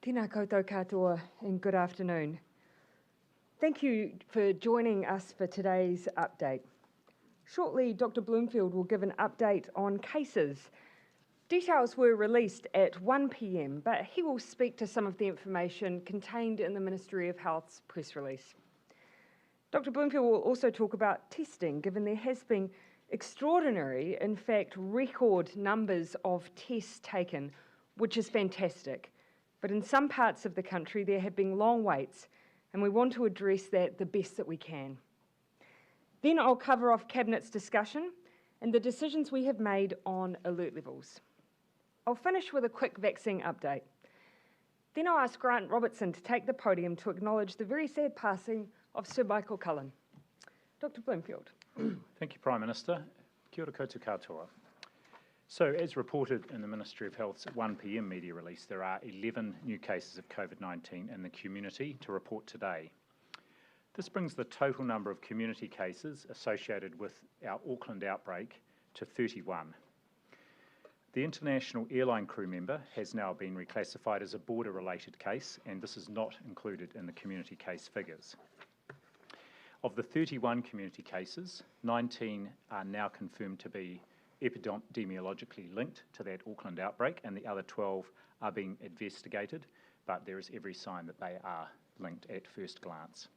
Tēnā koutou katoa and good afternoon. Thank you for joining us for today's update. Shortly, Dr. Bloomfield will give an update on cases, Details were released at 1 p.m, but he will speak to some of the information contained in the Ministry of Health's press release. Dr. Bloomfield will also talk about testing, given there has been extraordinary, in fact, record numbers of tests taken, which is fantastic. But in some parts of the country, there have been long waits, and we want to address that the best that we can. Then I'll cover off Cabinet's discussion and the decisions we have made on alert levels. I'll finish with a quick vaccine update. Then I'll ask Grant Robertson to take the podium to acknowledge the very sad passing of Sir Michael Cullen. Dr. Bloomfield. Thank you, Prime Minister. Kia ora koutou katoa. So, as reported in the Ministry of Health's 1 p.m. media release, there are 11 new cases of COVID-19 in the community to report today. This brings the total number of community cases associated with our Auckland outbreak to 31. The international airline crew member has now been reclassified as a border-related case, and this is not included in the community case figures. Of the 31 community cases, 19 are now confirmed to be epidemiologically linked to that Auckland outbreak, and the other 12 are being investigated, but there is every sign that they are linked at first glance.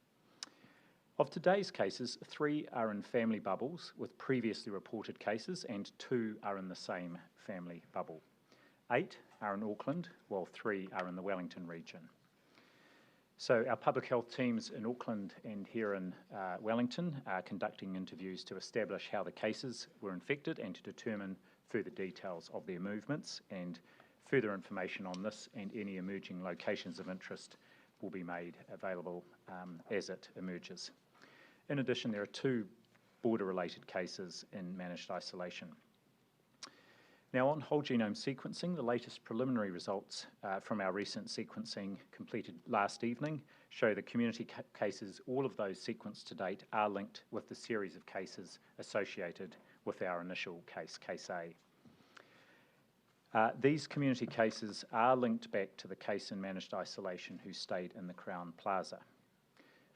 Of today's cases, 3 are in family bubbles with previously reported cases, and 2 are in the same family bubble. 8 are in Auckland, while 3 are in the Wellington region. So our public health teams in Auckland and here in Wellington are conducting interviews to establish how the cases were infected and to determine further details of their movements, and further information on this and any emerging locations of interest will be made available as it emerges. In addition, there are 2 border-related cases in managed isolation. Now, on whole genome sequencing, the latest preliminary results from our recent sequencing completed last evening show the community cases, all of those sequenced to date, are linked with the series of cases associated with our initial case, Case A. These community cases are linked back to the case in managed isolation who stayed in the Crown Plaza.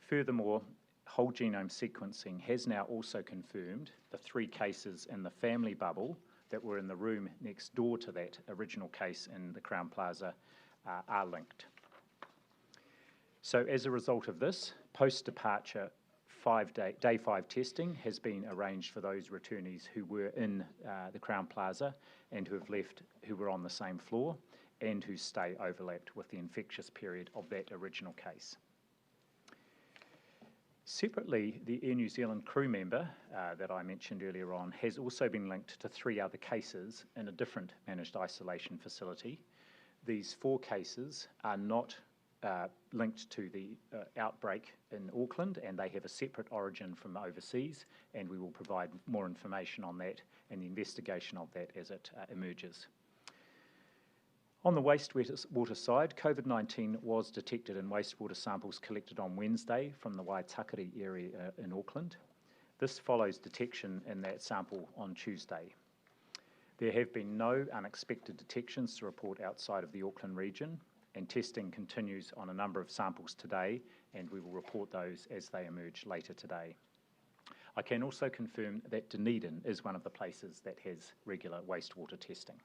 Furthermore, whole genome sequencing has now also confirmed the 3 cases in the family bubble that were in the room next door to that original case in the Crown Plaza are linked. So as a result of this, post-departure day 5 testing has been arranged for those returnees who were in the Crown Plaza and who have left, who were on the same floor and whose stay overlapped with the infectious period of that original case. Separately, the Air New Zealand crew member that I mentioned earlier on has also been linked to 3 other cases in a different managed isolation facility. These 4 cases are not linked to the outbreak in Auckland, and they have a separate origin from overseas, and we will provide more information on that and the investigation of that as it emerges. On the wastewater side, COVID-19 was detected in wastewater samples collected on Wednesday from the Waitakere area in Auckland. This follows detection in that sample on Tuesday. There have been no unexpected detections to report outside of the Auckland region, and testing continues on a number of samples today, and we will report those as they emerge later today. I can also confirm that Dunedin is one of the places that has regular wastewater testing.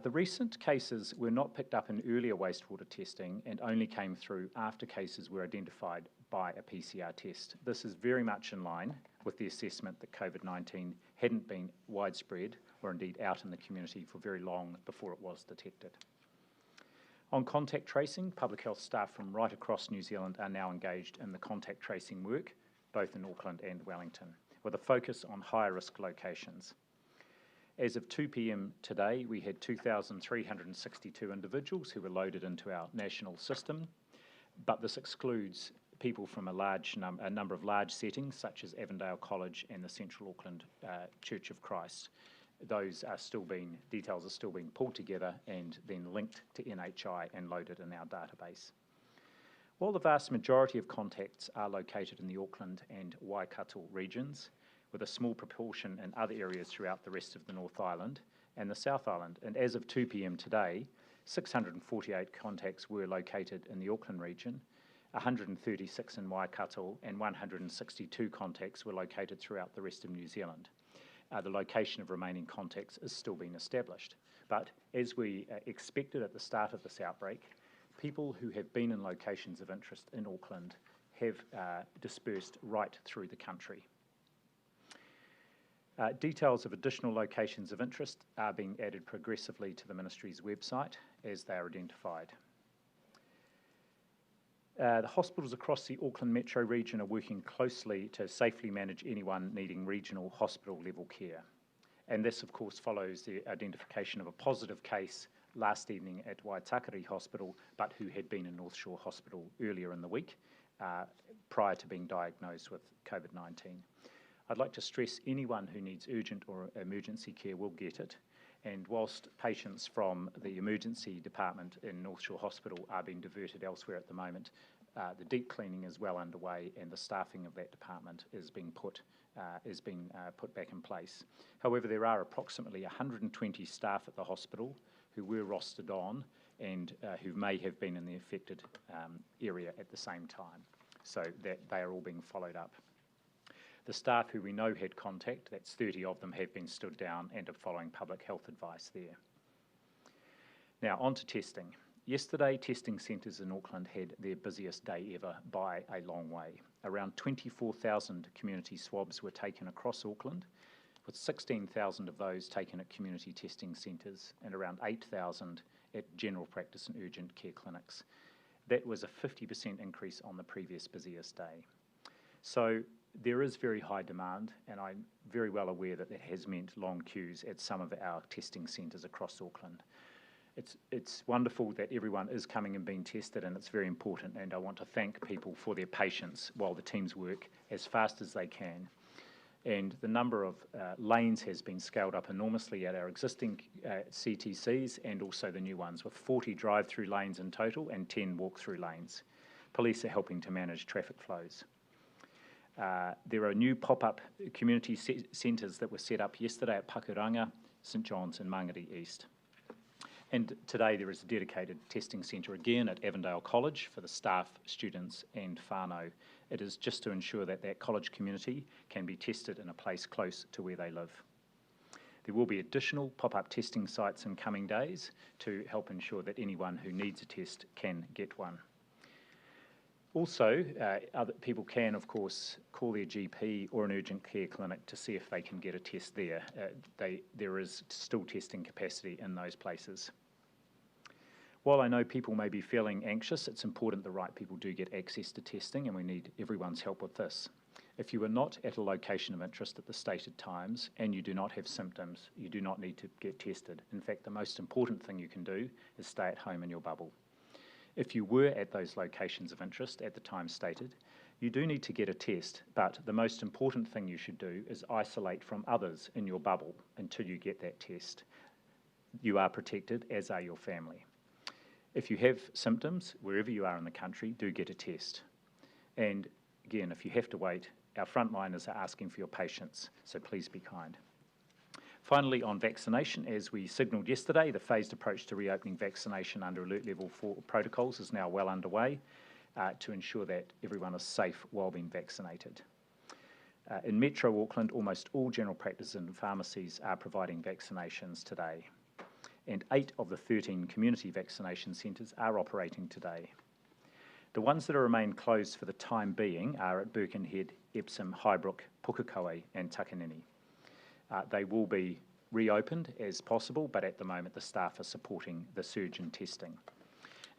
The recent cases were not picked up in earlier wastewater testing and only came through after cases were identified by a PCR test. This is very much in line with the assessment that COVID-19 hadn't been widespread or indeed out in the community for very long before it was detected. On contact tracing, public health staff from right across New Zealand are now engaged in the contact tracing work, both in Auckland and Wellington, with a focus on higher risk locations. As of 2 p.m. today, we had 2,362 individuals who were loaded into our national system, but this excludes people from a number of large settings, such as Avondale College and the Central Auckland Church of Christ. Those are details are still being pulled together and then linked to NHI and loaded in our database. While the vast majority of contacts are located in the Auckland and Waikato regions, with a small proportion in other areas throughout the rest of the North Island and the South Island. And as of 2 p.m. today, 648 contacts were located in the Auckland region, 136 in Waikato, and 162 contacts were located throughout the rest of New Zealand. the location of remaining contacts is still being established. But as we expected at the start of this outbreak, people who have been in locations of interest in Auckland have dispersed right through the country. Details of additional locations of interest are being added progressively to the Ministry's website as they are identified. The hospitals across the Auckland Metro region are working closely to safely manage anyone needing regional hospital level care. And this, of course, follows the identification of a positive case last evening at Waitakere Hospital, but who had been in North Shore Hospital earlier in the week prior to being diagnosed with COVID-19. I'd like to stress anyone who needs urgent or emergency care will get it. And whilst patients from the emergency department in North Shore Hospital are being diverted elsewhere at the moment, the deep cleaning is well underway and the staffing of that department is being put back in place. However, there are approximately 120 staff at the hospital who were rostered on and who may have been in the affected area at the same time, so that they are all being followed up. The staff who we know had contact, that's 30 of them, have been stood down and are following public health advice there. Now, on to testing. Yesterday, testing centres in Auckland had their busiest day ever by a long way. Around 24,000 community swabs were taken across Auckland, with 16,000 of those taken at community testing centres and around 8,000 at general practice and urgent care clinics. That was a 50% increase on the previous busiest day. So there is very high demand, and I'm very well aware that that has meant long queues at some of our testing centres across Auckland. It's wonderful that everyone is coming and being tested, and it's very important, and I want to thank people for their patience while the teams work as fast as they can. And the number of lanes has been scaled up enormously at our existing CTCs and also the new ones, with 40 drive-through lanes in total and 10 walk-through lanes. Police are helping to manage traffic flows. There are new pop-up community centres that were set up yesterday at Pakuranga, St John's and Mangere East. And today there is a dedicated testing centre again at Avondale College for the staff, students and whānau. It is just to ensure that that college community can be tested in a place close to where they live. There will be additional pop-up testing sites in coming days to help ensure that anyone who needs a test can get one. Also, other people can, of course, call their GP or an urgent care clinic to see if they can get a test there. There is still testing capacity in those places. While I know people may be feeling anxious, it's important the right people do get access to testing, and we need everyone's help with this. If you are not at a location of interest at the stated times and you do not have symptoms, you do not need to get tested. In fact, the most important thing you can do is stay at home in your bubble. If you were at those locations of interest at the time stated, you do need to get a test, but the most important thing you should do is isolate from others in your bubble until you get that test. You are protected, as are your family. If you have symptoms, wherever you are in the country, do get a test. And again, if you have to wait, our frontliners are asking for your patience, so please be kind. Finally, on vaccination, as we signalled yesterday, the phased approach to reopening vaccination under Alert Level 4 protocols is now well underway to ensure that everyone is safe while being vaccinated. In Metro Auckland, almost all general practices and pharmacies are providing vaccinations today, and 8 of the 13 community vaccination centres are operating today. The ones that remain closed for the time being are at Birkenhead, Epsom, Highbrook, Pukekohe and Takanini. They will be reopened as possible, but at the moment the staff are supporting the surge in testing.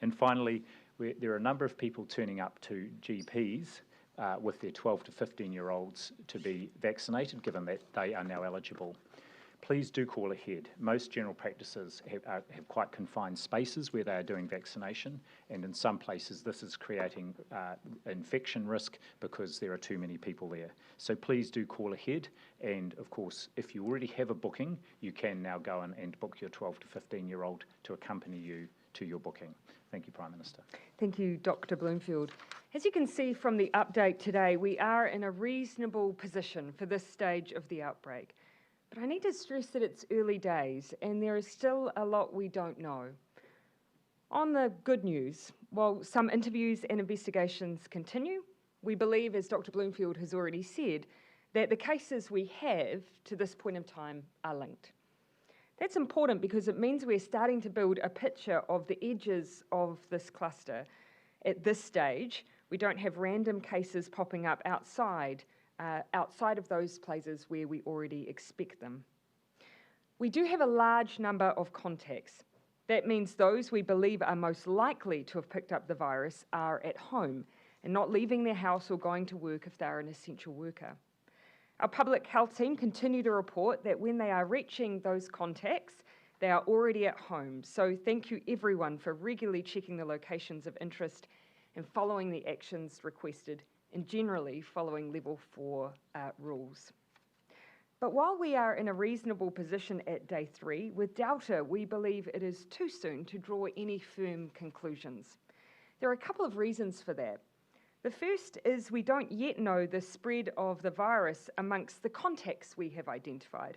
And finally, there are a number of people turning up to GPs with their 12 to 15-year-olds to be vaccinated, given that they are now eligible. Please do call ahead. Most general practices have quite confined spaces where they are doing vaccination, and in some places this is creating infection risk because there are too many people there. So please do call ahead, and of course if you already have a booking, you can now go in and book your 12 to 15-year-old to accompany you to your booking. Thank you, Prime Minister. Thank you, Dr. Bloomfield. As you can see from the update today, we are in a reasonable position for this stage of the outbreak. But I need to stress that it's early days and there is still a lot we don't know. On the good news, while some interviews and investigations continue, we believe, as Dr. Bloomfield has already said, that the cases we have to this point in time are linked. That's important because it means we're starting to build a picture of the edges of this cluster. At this stage, we don't have random cases popping up outside of those places where we already expect them. We do have a large number of contacts. That means those we believe are most likely to have picked up the virus are at home and not leaving their house or going to work if they're an essential worker. Our public health team continue to report that when they are reaching those contacts, they are already at home. So thank you everyone for regularly checking the locations of interest and following the actions requested and generally following level 4 rules. But while we are in a reasonable position at day 3, with Delta, we believe it is too soon to draw any firm conclusions. There are a couple of reasons for that. The first is we don't yet know the spread of the virus amongst the contacts we have identified.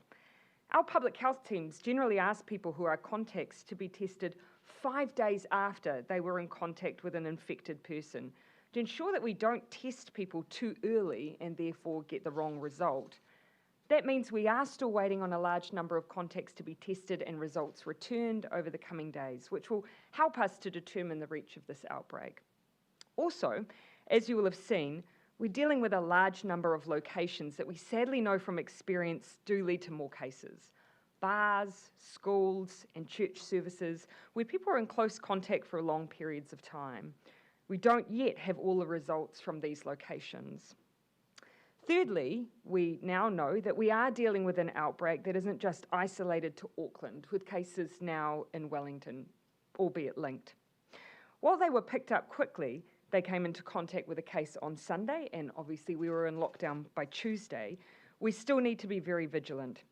Our public health teams generally ask people who are contacts to be tested 5 days after they were in contact with an infected person to ensure that we don't test people too early and therefore get the wrong result. That means we are still waiting on a large number of contacts to be tested and results returned over the coming days, which will help us to determine the reach of this outbreak. Also, as you will have seen, we're dealing with a large number of locations that we sadly know from experience do lead to more cases. Bars, schools, and church services where people are in close contact for long periods of time. We don't yet have all the results from these locations. Thirdly, we now know that we are dealing with an outbreak that isn't just isolated to Auckland, with cases now in Wellington, albeit linked. While they were picked up quickly, they came into contact with a case on Sunday, and obviously we were in lockdown by Tuesday. We still need to be very vigilant.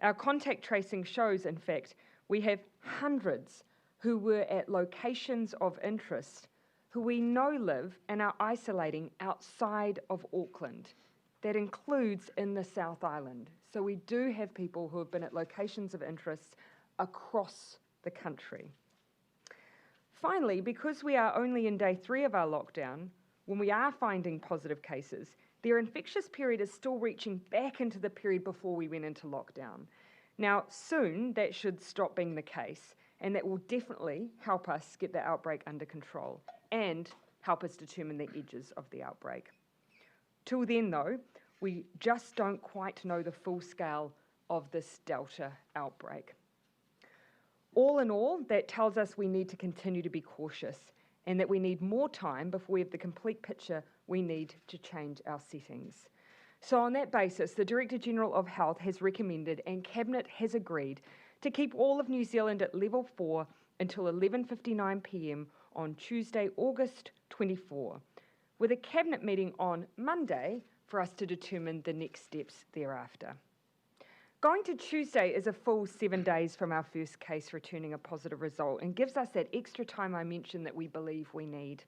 Our contact tracing shows, in fact, we have hundreds who were at locations of interest who we know live and are isolating outside of Auckland. That includes in the South Island. So we do have people who have been at locations of interest across the country. Finally, because we are only in day 3 of our lockdown, when we are finding positive cases, their infectious period is still reaching back into the period before we went into lockdown. Now, soon that should stop being the case, and that will definitely help us get the outbreak under control and help us determine the edges of the outbreak. Till then, though, we just don't quite know the full scale of this Delta outbreak. All in all, that tells us we need to continue to be cautious and that we need more time before we have the complete picture we need to change our settings. So on that basis, the Director-General of Health has recommended and Cabinet has agreed to keep all of New Zealand at level 4 until 11:59 p.m. on Tuesday, August 24, with a Cabinet meeting on Monday for us to determine the next steps thereafter. Going to Tuesday is a full 7 days from our first case returning a positive result and gives us that extra time I mentioned that we believe we need.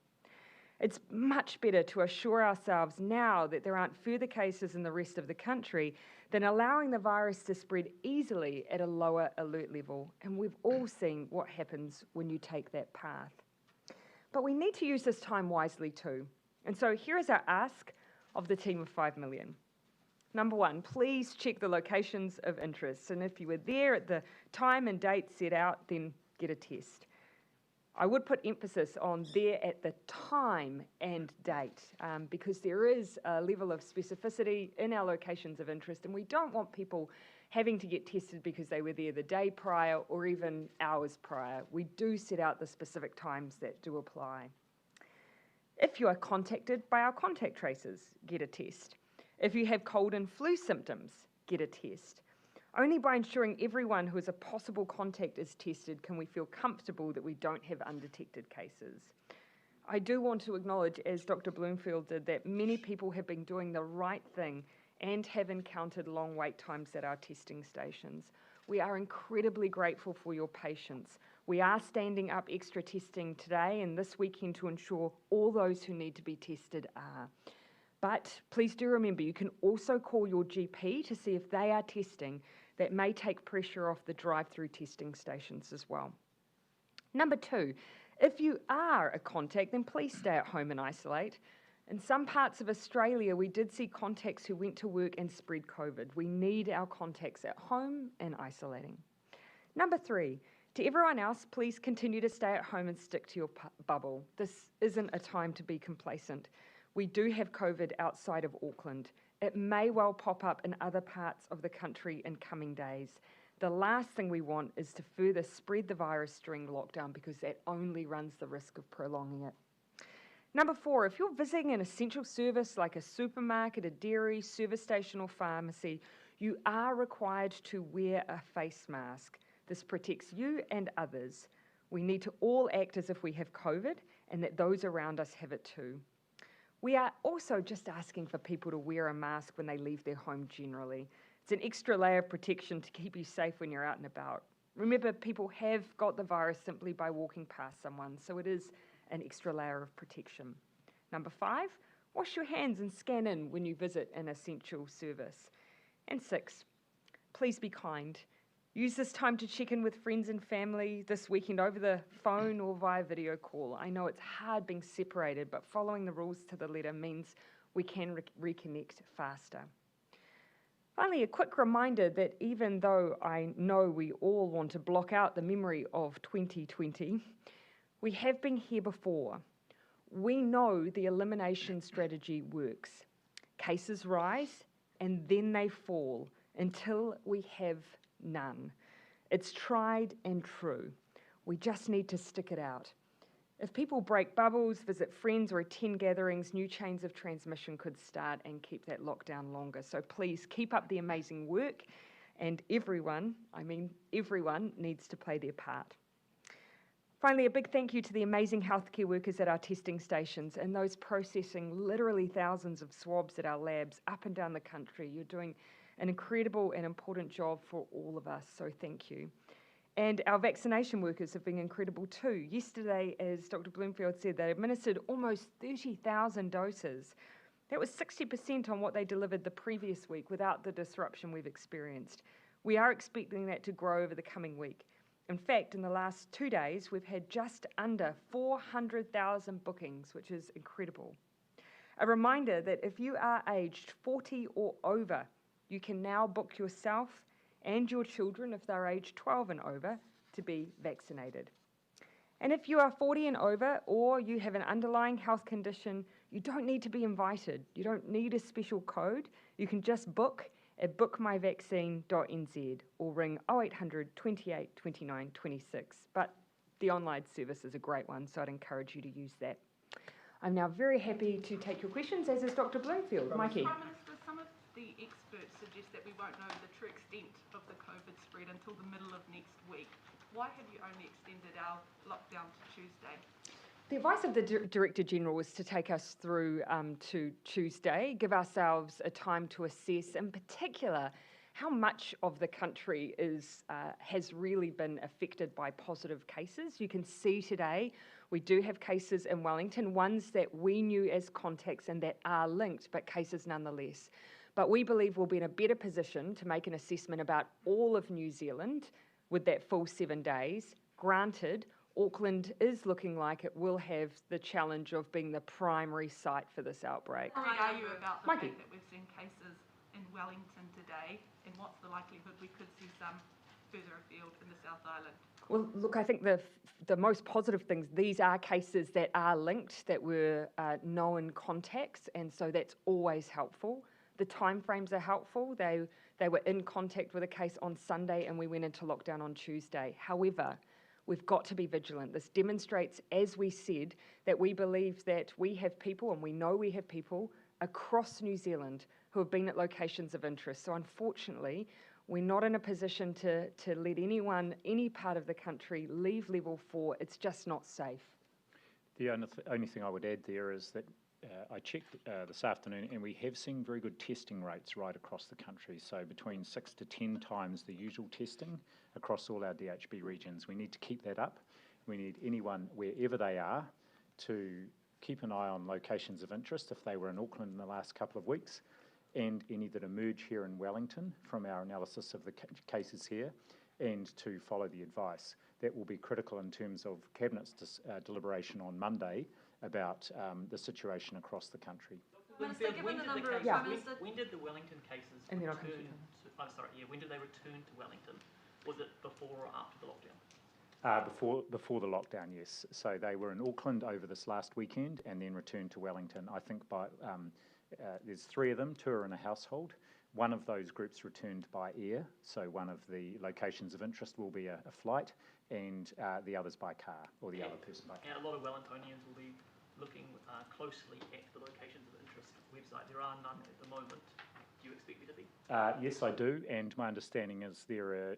It's much better to assure ourselves now that there aren't further cases in the rest of the country than allowing the virus to spread easily at a lower alert level, and we've all seen what happens when you take that path. But we need to use this time wisely too, and so here is our ask of the team of 5 million. Number 1, please check the locations of interest, and if you were there at the time and date set out, then get a test. I would put emphasis on there at the time and date because there is a level of specificity in our locations of interest, and we don't want people having to get tested because they were there the day prior or even hours prior. We do set out the specific times that do apply. If you are contacted by our contact tracers, get a test. If you have cold and flu symptoms, get a test. Only by ensuring everyone who is a possible contact is tested can we feel comfortable that we don't have undetected cases. I do want to acknowledge, as Dr. Bloomfield did, that many people have been doing the right thing and have encountered long wait times at our testing stations. We are incredibly grateful for your patience. We are standing up extra testing today and this weekend to ensure all those who need to be tested are. But please do remember, you can also call your GP to see if they are testing. That may take pressure off the drive-through testing stations as well. Number 2, if you are a contact, then please stay at home and isolate. In some parts of Australia, we did see contacts who went to work and spread COVID. We need our contacts at home and isolating. Number 3, to everyone else, please continue to stay at home and stick to your bubble. This isn't a time to be complacent. We do have COVID outside of Auckland. It may well pop up in other parts of the country in coming days. The last thing we want is to further spread the virus during lockdown, because that only runs the risk of prolonging it. Number 4, if you're visiting an essential service like a supermarket, a dairy, service station or pharmacy, you are required to wear a face mask. This protects you and others. We need to all act as if we have COVID and that those around us have it too. We are also just asking for people to wear a mask when they leave their home generally. It's an extra layer of protection to keep you safe when you're out and about. Remember, people have got the virus simply by walking past someone, so it is an extra layer of protection. Number 5, wash your hands and scan in when you visit an essential service. And 6, please be kind. Use this time to check in with friends and family this weekend over the phone or via video call. I know it's hard being separated, but following the rules to the letter means we can reconnect faster. Finally, a quick reminder that even though I know we all want to block out the memory of 2020, we have been here before. We know the elimination strategy works. Cases rise and then they fall until we have none. It's tried and true. We just need to stick it out. If people break bubbles, visit friends, or attend gatherings, new chains of transmission could start and keep that lockdown longer. So please keep up the amazing work, and everyone needs to play their part. Finally, a big thank you to the amazing healthcare workers at our testing stations and those processing literally thousands of swabs at our labs up and down the country. You're doing an incredible and important job for all of us, so thank you. And our vaccination workers have been incredible too. Yesterday, as Dr. Bloomfield said, they administered almost 30,000 doses. That was 60% on what they delivered the previous week without the disruption we've experienced. We are expecting that to grow over the coming week. In fact, in the last 2 days, we've had just under 400,000 bookings, which is incredible. A reminder that if you are aged 40 or over, you can now book yourself and your children, if they're aged 12 and over, to be vaccinated. And if you are 40 and over, or you have an underlying health condition, you don't need to be invited. You don't need a special code. You can just book at bookmyvaccine.nz or ring 0800 28 29 26. But the online service is a great one, so I'd encourage you to use that. I'm now very happy to take your questions, as is Dr. Bloomfield. Mikey. Prime Minister, some of the experts suggest that we won't know the true extent of the COVID spread until the middle of next week. Why have you only extended our lockdown to Tuesday? The advice of the Director General was to take us through to Tuesday, give ourselves a time to assess, in particular, how much of the country has really been affected by positive cases. You can see today we do have cases in Wellington, ones that we knew as contacts and that are linked, but cases nonetheless. But we believe we'll be in a better position to make an assessment about all of New Zealand with that full 7 days. Granted, Auckland is looking like it will have the challenge of being the primary site for this outbreak. How worried are you about the Mikey. fact that we've seen cases in Wellington today, and what's the likelihood we could see some further afield in the South Island? Well, look, I think the most positive things, these are cases that are linked, that were known contacts, and so that's always helpful. The timeframes are helpful. They were in contact with a case on Sunday and we went into lockdown on Tuesday. However, we've got to be vigilant. This demonstrates, as we said, that we believe that we have people, and we know we have people, across New Zealand who have been at locations of interest. So unfortunately, we're not in a position to let anyone, any part of the country, leave level 4. It's just not safe. The only thing I would add there is that I checked this afternoon, and we have seen very good testing rates right across the country, so between 6 to 10 times the usual testing across all our DHB regions. We need to keep that up. We need anyone, wherever they are, to keep an eye on locations of interest if they were in Auckland in the last couple of weeks, and any that emerge here in Wellington from our analysis of the cases here, and to follow the advice. That will be critical in terms of Cabinet's deliberation on Monday about the situation across the country. Minister, given the number of Yeah. when did the Wellington cases And then I'll come to return you. when did they return to Wellington? Was it before or after the lockdown? Before the lockdown, yes. So they were in Auckland over this last weekend and then returned to Wellington. I think there's 3 of them, 2 are in a household. One of those groups returned by air, so one of the locations of interest will be a flight, and the others by car, or the other person by car. And a lot of Wellingtonians will be looking closely at the locations of interest website. There are none at the moment. Do you expect there to be? Yes, I do, and my understanding is there are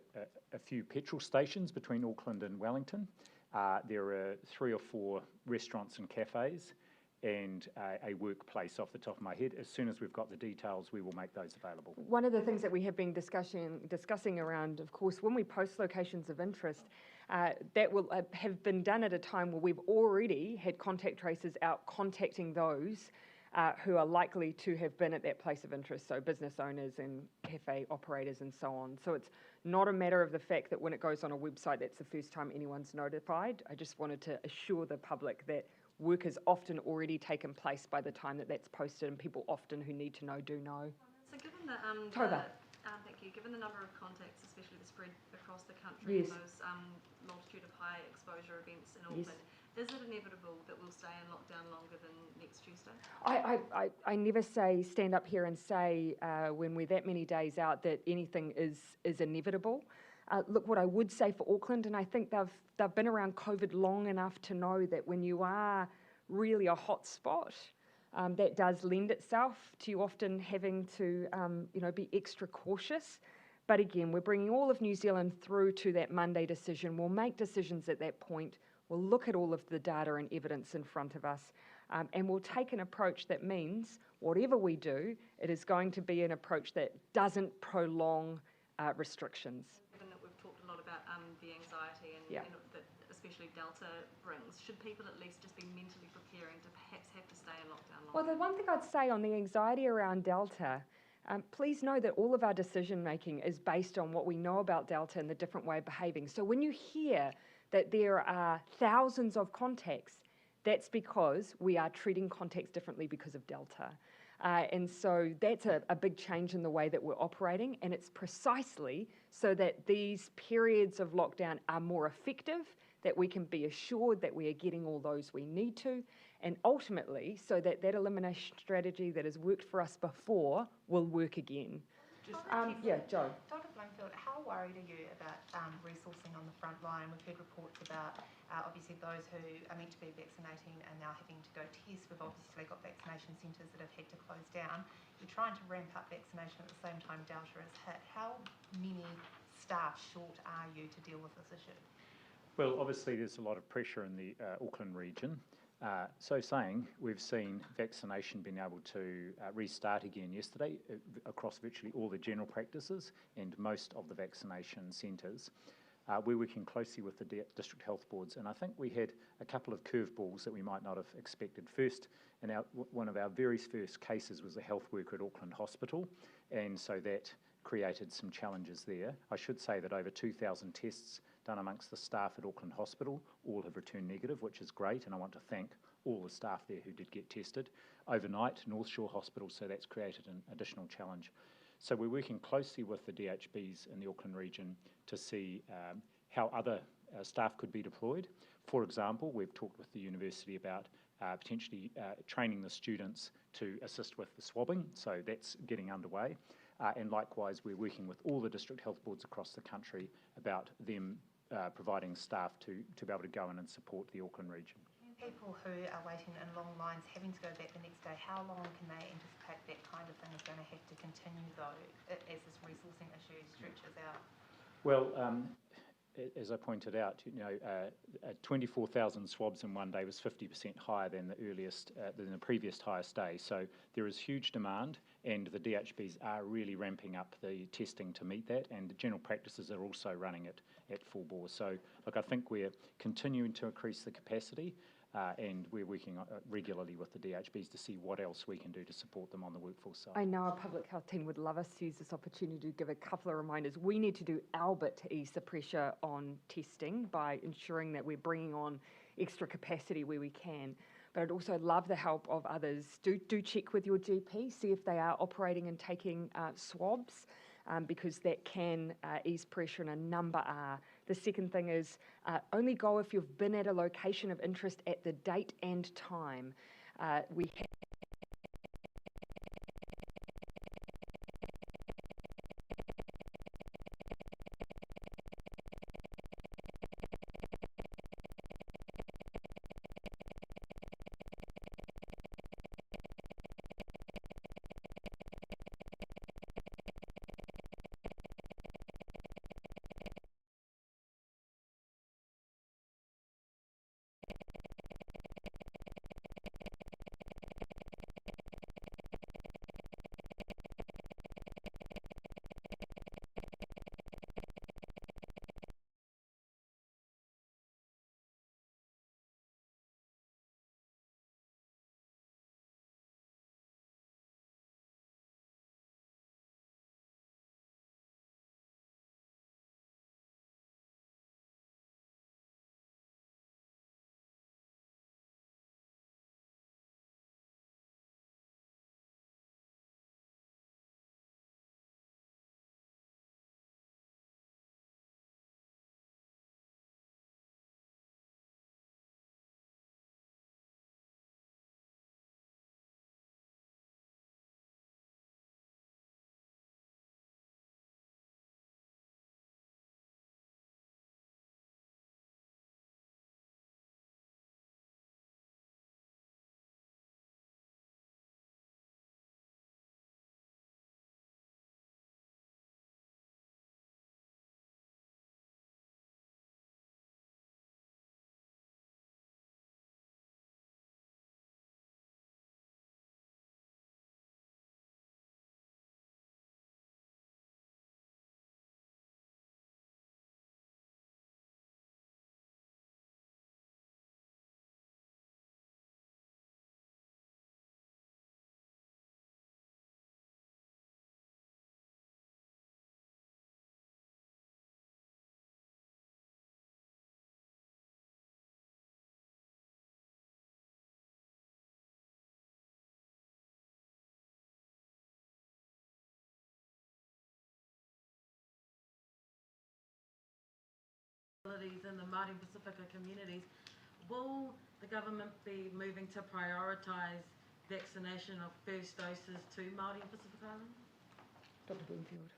a few petrol stations between Auckland and Wellington. There are 3 or 4 restaurants and cafes, and a workplace off the top of my head. As soon as we've got the details, we will make those available. One of the things that we have been discussing around, of course, when we post locations of interest, that will have been done at a time where we've already had contact tracers out contacting those who are likely to have been at that place of interest, so business owners and cafe operators and so on. So it's not a matter of the fact that when it goes on a website, that's the first time anyone's notified. I just wanted to assure the public that work has often already taken place by the time that that's posted, and people often who need to know do know. So given the thank you. Given the number of contacts, especially the spread across the country, Yes. and those multitude of high exposure events in Yes. Auckland, is it inevitable that we'll stay in lockdown longer than next Tuesday? I never stand up here and say when we're that many days out that anything is inevitable. Look, what I would say for Auckland, and I think they've been around COVID long enough to know that when you are really a hot spot, that does lend itself to you often having to be extra cautious. But again, we're bringing all of New Zealand through to that Monday decision. We'll make decisions at that point. We'll look at all of the data and evidence in front of us, and we'll take an approach that means whatever we do, it is going to be an approach that doesn't prolong restrictions. Given that we've talked a lot about the anxiety and that especially Delta brings, should people at least just be mentally preparing to perhaps have to stay in lockdown longer? Well, the one thing I'd say on the anxiety around Delta, please know that all of our decision making is based on what we know about Delta and the different way of behaving. So when you hear that there are thousands of contacts, that's because we are treating contacts differently because of Delta. And so that's a big change in the way that we're operating, and it's precisely so that these periods of lockdown are more effective, that we can be assured that we are getting all those we need to, and ultimately so that that elimination strategy that has worked for us before will work again. Jo. Dr. Bloomfield, how worried are you about resourcing on the front line? We've heard reports about obviously those who are meant to be vaccinating are now having to go test. We've obviously got vaccination centres that have had to close down. You're trying to ramp up vaccination at the same time Delta has hit. How many staff short are you to deal with this issue? Well, obviously there's a lot of pressure in the Auckland region. So saying, we've seen vaccination being able to restart again yesterday across virtually all the general practices and most of the vaccination centres. We're working closely with the district health boards, and I think we had a couple of curveballs that we might not have expected. First, one of our very first cases was a health worker at Auckland Hospital, and so that created some challenges there. I should say that over 2,000 tests done amongst the staff at Auckland Hospital all have returned negative, which is great, and I want to thank all the staff there who did get tested. Overnight, North Shore Hospital, so that's created an additional challenge. So we're working closely with the DHBs in the Auckland region to see how other staff could be deployed. For example, we've talked with the university about potentially training the students to assist with the swabbing, so that's getting underway. And likewise, we're working with all the district health boards across the country about them providing staff to be able to go in and support the Auckland region. People who are waiting in long lines, having to go back the next day, how long can they anticipate that kind of thing is going to have to continue, though, as this resourcing issue stretches out? Well, as I pointed out, 24,000 swabs in one day was 50% higher than than the previous highest day. So there is huge demand, and the DHBs are really ramping up the testing to meet that, and the general practices are also running it at full bore. So, look, I think we're continuing to increase the capacity, and we're working regularly with the DHBs to see what else we can do to support them on the workforce side. I know our public health team would love us to use this opportunity to give a couple of reminders. We need to do our bit to ease the pressure on testing by ensuring that we're bringing on extra capacity where we can. but I'd also love the help of others. Do check with your GP, see if they are operating and taking swabs, because that can ease pressure, and a number are. The second thing is only go if you've been at a location of interest at the date and time. We have in the Māori and Pacifica communities, will the government be moving to prioritise vaccination of first doses to Māori and Pacific Islands? Dr. Bloomfield.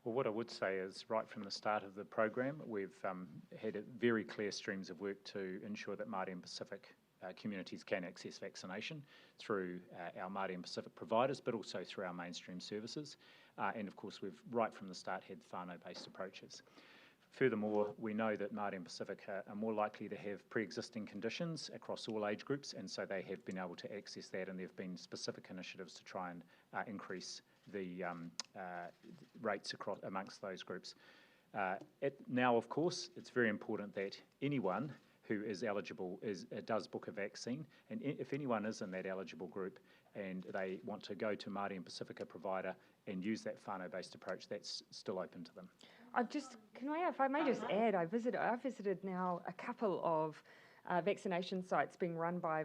Well, what I would say is right from the start of the program, we've had very clear streams of work to ensure that Māori and Pacific communities can access vaccination through our Māori and Pacific providers, but also through our mainstream services. And of course, we've right from the start had whānau-based approaches. Furthermore, we know that Māori and Pacific are more likely to have pre-existing conditions across all age groups, and so they have been able to access that, and there have been specific initiatives to try and increase the rates amongst those groups. Now, of course, it's very important that anyone who is eligible does book a vaccine, and if anyone is in that eligible group and they want to go to Māori and Pacifica provider and use that whānau-based approach, that's still open to them. If I may just add, I've visited now a couple of vaccination sites being run by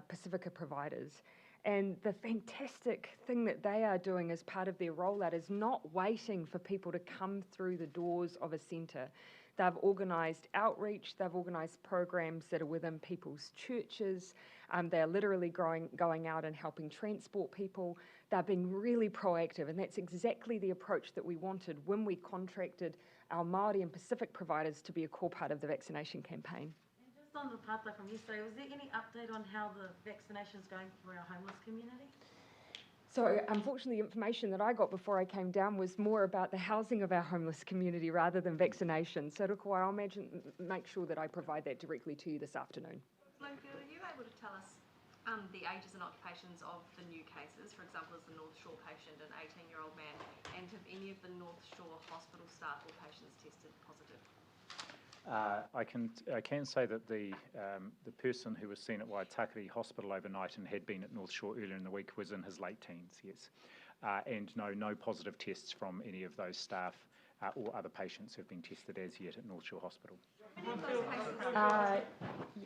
Pacifica providers, and the fantastic thing that they are doing as part of their rollout is not waiting for people to come through the doors of a centre. They've organised outreach, they've organised programs that are within people's churches, they're literally going out and helping transport people. They're being really proactive, and that's exactly the approach that we wanted when we contracted our Māori and Pacific providers to be a core part of the vaccination campaign. And just on the pātai from yesterday, was there any update on how the vaccination is going for our homeless community? So unfortunately, the information that I got before I came down was more about the housing of our homeless community rather than vaccination. So I'll make sure that I provide that directly to you this afternoon. Bloomfield, are you able to tell us the ages and occupations of the new cases? For example, is the North Shore patient an 18-year-old man? And have any of the North Shore hospital staff or patients tested positive? I can say that the person who was seen at Waitakere Hospital overnight and had been at North Shore earlier in the week was in his late teens, yes. And no positive tests from any of those staff or other patients have been tested as yet at North Shore Hospital.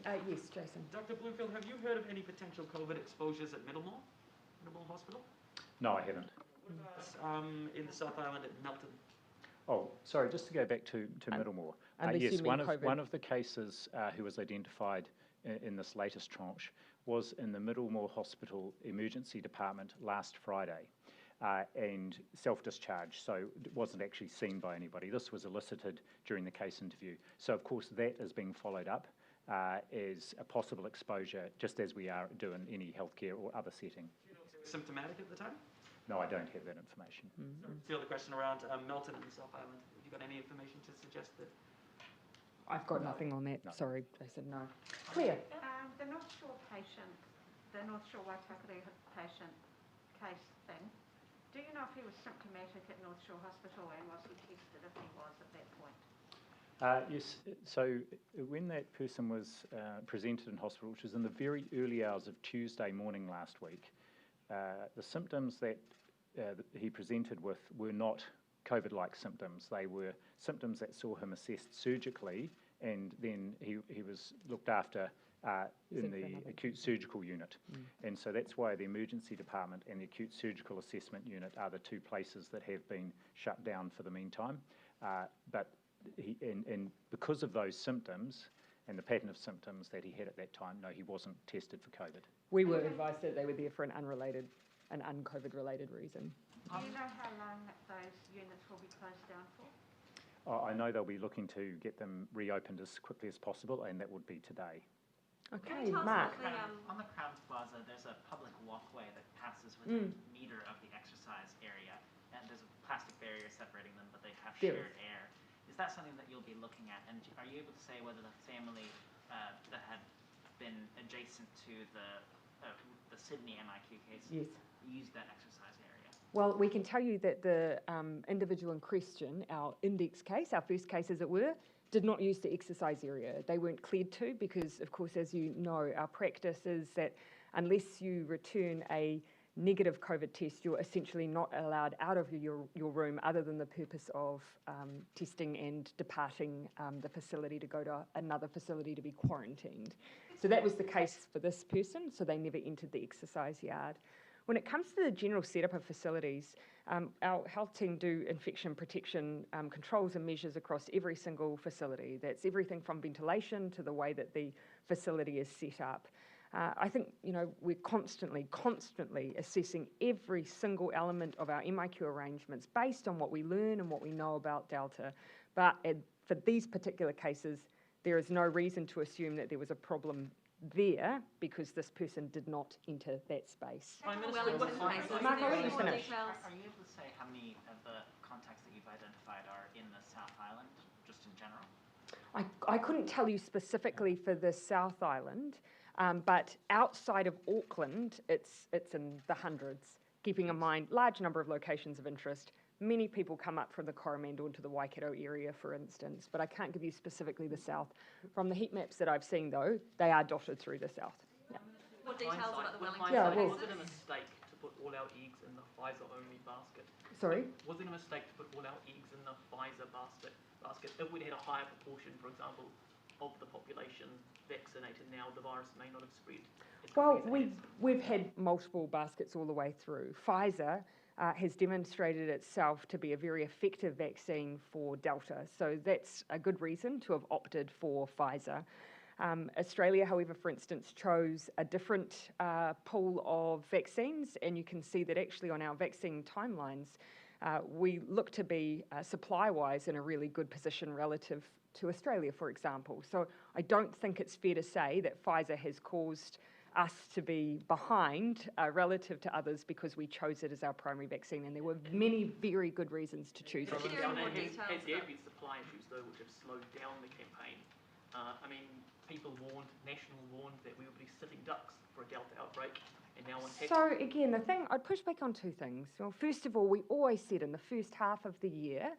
Yes, Jason. Dr. Bloomfield, have you heard of any potential COVID exposures at Middlemore Hospital? No, I haven't. What about in the South Island at Melton? Oh, sorry, just to go back to Middlemore. Unless Yes, you mean COVID. one of the cases who was identified in this latest tranche was in the Middlemore Hospital Emergency Department last Friday and self-discharged, so it wasn't actually seen by anybody. This was elicited during the case interview. So, of course, that is being followed up as a possible exposure, just as we are doing any healthcare or other setting. Symptomatic at the time? No, I don't have that information. The other question around Melton and the South Island. Have you got any information to suggest that? I've got nothing on that. No. Sorry, Jason, no. Claire? The North Shore patient, the North Shore Waitakere patient case thing, do you know if he was symptomatic at North Shore Hospital and was he tested if he was at that point? Yes, so when that person was presented in hospital, which was in the very early hours of Tuesday morning last week, the symptoms that he presented with were not COVID-like symptoms. They were symptoms that saw him assessed surgically, and then he was looked after in the acute surgical unit. And so that's why the emergency department and the acute surgical assessment unit are the two places that have been shut down for the meantime. But and because of those symptoms and the pattern of symptoms that he had at that time, no, he wasn't tested for COVID. We were advised that they were there for an un-COVID related reason. Do you know how long those units will be closed down for? I know they'll be looking to get them reopened as quickly as possible, and that would be today. Okay, Can you tell us Mark. about On the Crowns Plaza, there's a public walkway that passes within a metre of the exercise area, and there's a plastic barrier separating them, but they have shared air. Is that something that you'll be looking at? And are you able to say whether the family that had been adjacent to the Sydney MIQ case used that exercise area? Well, we can tell you that the individual in question, our index case, our first case as it were, did not use the exercise area. They weren't cleared to because, of course, as you know, our practice is that unless you return a negative COVID test, you're essentially not allowed out of your room other than the purpose of testing and departing the facility to go to another facility to be quarantined. So that was the case for this person, so they never entered the exercise yard. When it comes to the general setup of facilities, our health team do infection protection controls and measures across every single facility. That's everything from ventilation to the way that the facility is set up. I think, we're constantly assessing every single element of our MIQ arrangements based on what we learn and what we know about Delta. But for these particular cases, there is no reason to assume that there was a problem there because this person did not enter that space. Wellington cases? Mark, I'll let you More finish. details? Are you able to say how many of the contacts that you've identified are in the South Island, just in general? I couldn't tell you specifically for the South Island, but outside of Auckland, it's in the hundreds. Keeping in mind, large number of locations of interest. Many people come up from the Coromandel into the Waikato area, for instance, but I can't give you specifically the South. From the heat maps that I've seen, though, they are dotted through the South. Yeah. More details about the Wellington Yeah, cases? well- Was it a mistake to put all our eggs in the Pfizer-only basket? Sorry? Was it a mistake to put all our eggs in the Pfizer basket? If we'd had a higher proportion, for example, of the population vaccinated now, the virus may not have spread as Well, quickly as it has. we've had multiple baskets all the way through. Pfizer has demonstrated itself to be a very effective vaccine for Delta, so that's a good reason to have opted for Pfizer. Australia, however, for instance, chose a different pool of vaccines, and you can see that actually on our vaccine timelines, we look to be supply-wise in a really good position relative to Australia, for example. So I don't think it's fair to say that Pfizer has caused us to be behind relative to others because we chose it as our primary vaccine, and there were many very good reasons to choose it. Could you share more details Has there about- been supply issues, though, which have slowed down the campaign? People National warned that we would be sitting ducks for a Delta outbreak, and now one has... So again, the thing, I'd push back on two things. Well, first of all, we always said in the first half of the year,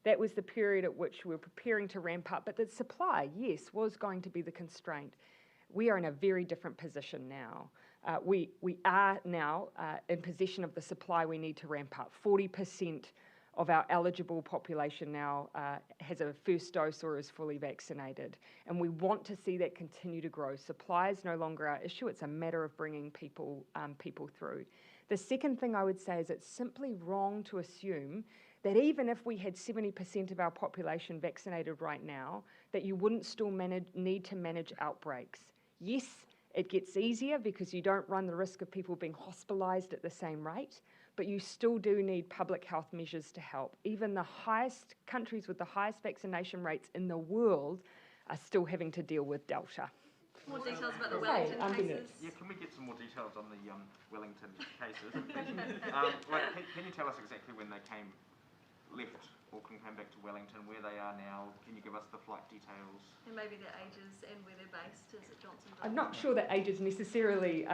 that was the period at which we were preparing to ramp up, but the supply, yes, was going to be the constraint. We are in a very different position now. We are now in possession of the supply we need to ramp up. 40% of our eligible population now has a first dose or is fully vaccinated. And we want to see that continue to grow. Supply is no longer our issue. It's a matter of bringing people through. The second thing I would say is it's simply wrong to assume that even if we had 70% of our population vaccinated right now, that you wouldn't still need to manage outbreaks. Yes, it gets easier because you don't run the risk of people being hospitalised at the same rate, but you still do need public health measures to help. Even the highest countries with the highest vaccination rates in the world are still having to deal with Delta. More details about the Okay, Wellington cases. Yeah, can we get some more details on the Wellington cases? Can you tell us exactly when they left Auckland, came back to Wellington, where they are now? Can you give us the flight details? And maybe their ages and where they're based. Is it Johnson? I'm not sure that age is necessarily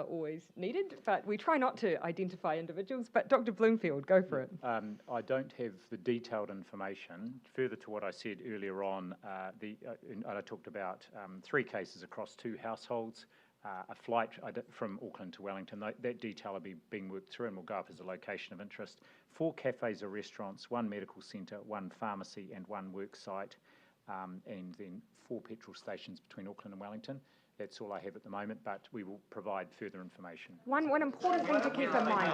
always needed, but we try not to identify individuals. But Dr. Bloomfield, go for it. I don't have the detailed information. Further to what I said earlier on, I talked about 3 cases across 2 households, a flight from Auckland to Wellington. That detail will be being worked through and will go up as a location of interest. 4 cafes or restaurants, 1 medical centre, 1 pharmacy and 1 work site, and then 4 petrol stations between Auckland and Wellington. That's all I have at the moment, but we will provide further information. One important thing to keep in mind,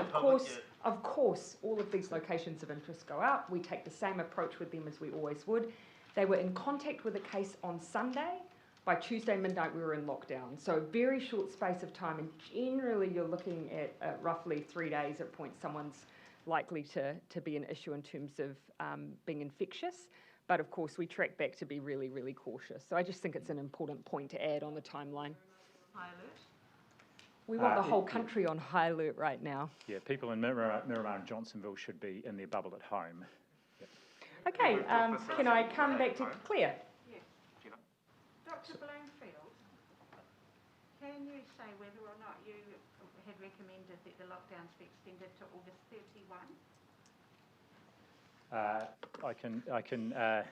of course, all of these locations of interest go out. We take the same approach with them as we always would. They were in contact with a case on Sunday. By Tuesday midnight, we were in lockdown. So very short space of time, and generally you're looking at roughly 3 days at point someone's likely to be an issue in terms of being infectious. But of course, we track back to be really, really cautious. So I just think it's an important point to add on the timeline. High alert. We want the whole country on high alert right now. Yeah, people in Miramar and Johnsonville should be in their bubble at home. Yep. Okay, can I come back to Claire? Yes. Dr. Bloomfield, can you say whether or not you had recommended that the lockdowns be extended to August 31? I can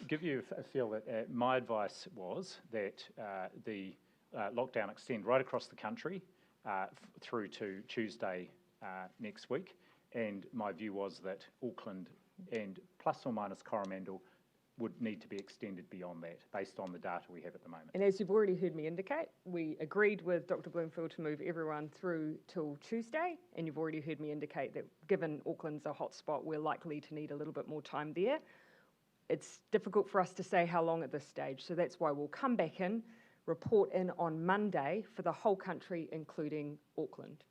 give you a feel that my advice was that the lockdown extend right across the country through to Tuesday next week, and my view was that Auckland and plus or minus Coromandel would need to be extended beyond that based on the data we have at the moment. And as you've already heard me indicate, we agreed with Dr. Bloomfield to move everyone through till Tuesday, and you've already heard me indicate that given Auckland's a hotspot, we're likely to need a little bit more time there. It's difficult for us to say how long at this stage, so that's why we'll come back in, report in on Monday for the whole country, including Auckland.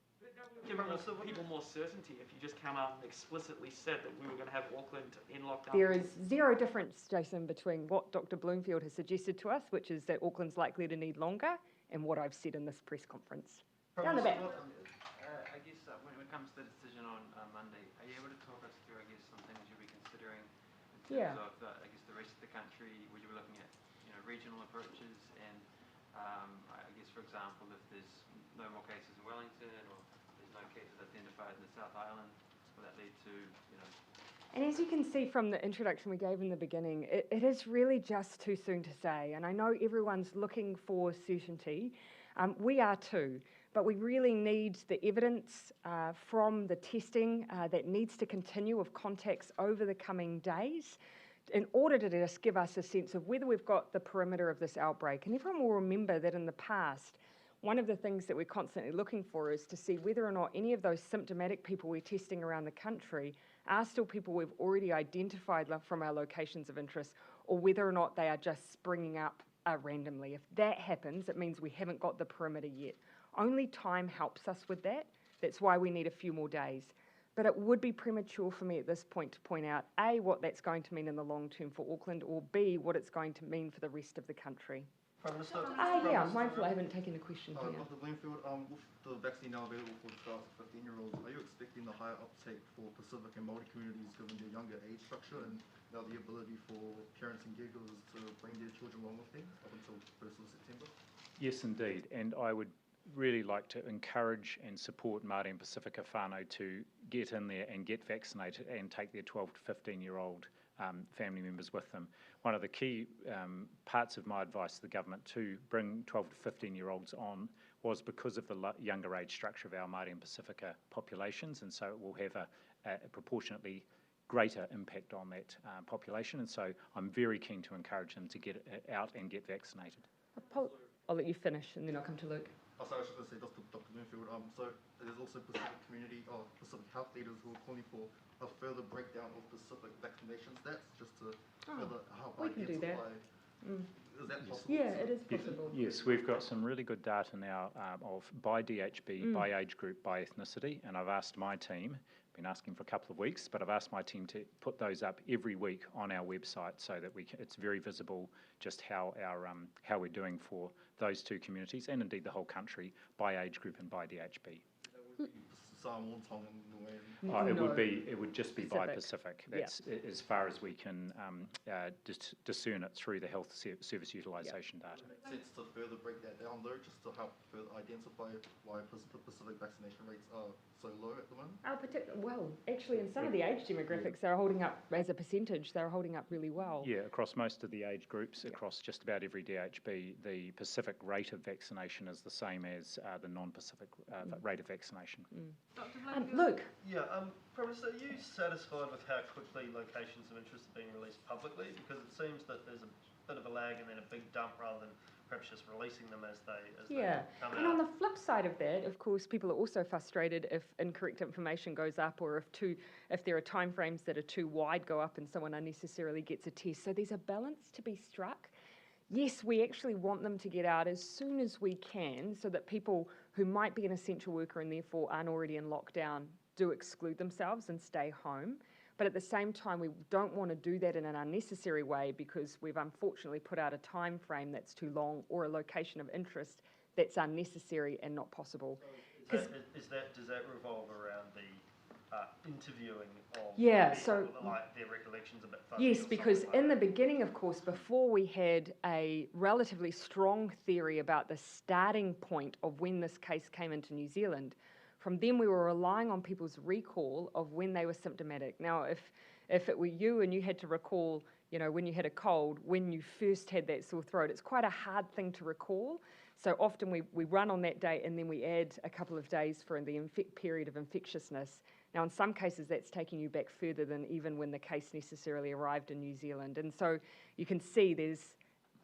Give people more certainty if you just come out and explicitly said that we were going to have Auckland in lockdown. There is zero difference, Jason, between what Dr. Bloomfield has suggested to us, which is that Auckland's likely to need longer, and what I've said in this press conference. Down the back. I guess when it comes to the decision on Monday, are you able to talk us through, I guess, some things you'll be considering in terms of, I guess, the rest of the country? Would you be looking at, regional approaches? And I guess, for example, if there's no more cases in Wellington or no cases identified in the South Island, will that lead to, And as you can see from the introduction we gave in the beginning, it is really just too soon to say. And I know everyone's looking for certainty. We are too. But we really need the evidence from the testing that needs to continue of contacts over the coming days in order to just give us a sense of whether we've got the perimeter of this outbreak. And everyone will remember that in the past, one of the things that we're constantly looking for is to see whether or not any of those symptomatic people we're testing around the country are still people we've already identified from our locations of interest, or whether or not they are just springing up randomly. If that happens, it means we haven't got the perimeter yet. Only time helps us with that. That's why we need a few more days. But it would be premature for me at this point to point out, A, what that's going to mean in the long term for Auckland, or B, what it's going to mean for the rest of the country. Prime Minister. Yeah, mindful I haven't taken a question here. Dr. Bloomfield, with the vaccine now available for 12 to 15-year-olds, are you expecting the higher uptake for Pacific and Māori communities given their younger age structure and now the ability for parents and caregivers to bring their children along with them up until 1st of September? Yes, indeed. And I would really like to encourage and support Māori and Pacifica whānau to get in there and get vaccinated and take their 12 to 15-year-old family members with them. One of the key parts of my advice to the government to bring 12 to 15-year-olds on was because of the younger age structure of our Māori and Pacifica populations, and so it will have a proportionately greater impact on that population. And so I'm very keen to encourage them to get out and get vaccinated. I'll let you finish and then I'll come to Luke. Oh, sorry, I was just going to say, Dr. Bloomfield, so there's also Pacific community or Pacific health leaders who are calling for a further breakdown of Pacific vaccination stats just to further help we can do that. Is that possible? Yeah, it is possible. Yes, we've got some really good data now of by DHB, by age group, by ethnicity, and I've asked my team, been asking for a couple of weeks, but I've asked my team to put those up every week on our website so that it's very visible just how we're doing for those two communities and indeed the whole country by age group and by DHB. It would just be by Pacific. That's as far as we can discern it through the health service utilisation data. It makes sense to further break that down though, just to help further identify why Pacific vaccination rates are so low at the moment. Well, actually in some of the age demographics they're holding up, as a percentage, they're holding up really well. Yeah, across most of the age groups, across just about every DHB, the Pacific rate of vaccination is the same as the non-Pacific rate of vaccination. Luke? Yeah, Prime Minister, are you satisfied with how quickly locations of interest are being released publicly? Because it seems that there's a bit of a lag and then a big dump rather than perhaps just releasing them as they come out. And on the flip side of that, of course, people are also frustrated if incorrect information goes up or if there are timeframes that are too wide go up and someone unnecessarily gets a test. So there's a balance to be struck. Yes, we actually want them to get out as soon as we can so that people who might be an essential worker and therefore aren't already in lockdown do exclude themselves and stay home. But at the same time, we don't want to do that in an unnecessary way because we've unfortunately put out a time frame that's too long or a location of interest that's unnecessary and not possible. Does that revolve around the interviewing of so like their recollections a bit fuzzy? Yes, because in the beginning, of course, before we had a relatively strong theory about the starting point of when this case came into New Zealand, from then we were relying on people's recall of when they were symptomatic. Now, if it were you and you had to recall, when you had a cold, when you first had that sore throat, it's quite a hard thing to recall. So often we run on that date and then we add a couple of days for the period of infectiousness. Now, in some cases, that's taking you back further than even when the case necessarily arrived in New Zealand. And so you can see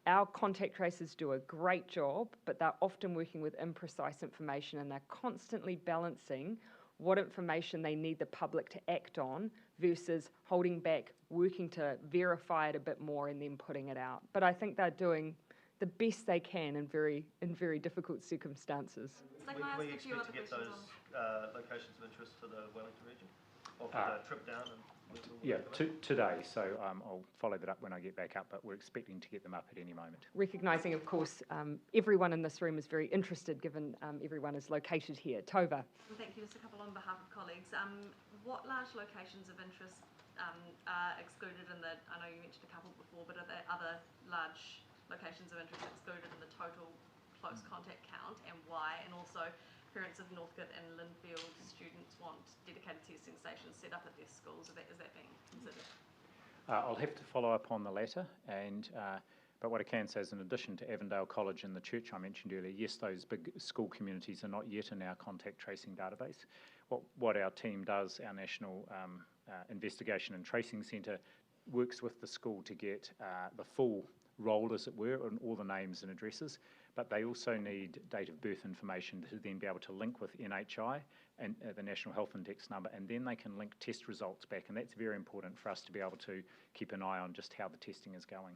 our contact tracers do a great job, but they're often working with imprecise information and they're constantly balancing what information they need the public to act on versus holding back, working to verify it a bit more and then putting it out. But I think they're doing the best they can in very difficult circumstances. We expect to get those locations of interest for the Wellington region, or for the trip down? Today, so I'll follow that up when I get back up, but we're expecting to get them up at any moment. Recognising, of course, everyone in this room is very interested given everyone is located here. Tova. Well, thank you. Just a couple on behalf of colleagues. What large locations of interest are excluded in the, I know you mentioned a couple before, but are there other large locations of interest excluded in the total close contact count and why? And also, parents of Northcote and Linfield students want dedicated testing stations set up at their schools. Is that being considered? I'll have to follow up on the latter, but what I can say is in addition to Avondale College and the church I mentioned earlier, yes, those big school communities are not yet in our contact tracing database. What our team does, our National Investigation and Tracing Centre, works with the school to get the full roll, as it were, on all the names and addresses, but they also need date of birth information to then be able to link with NHI and the National Health Index number, and then they can link test results back, and that's very important for us to be able to keep an eye on just how the testing is going.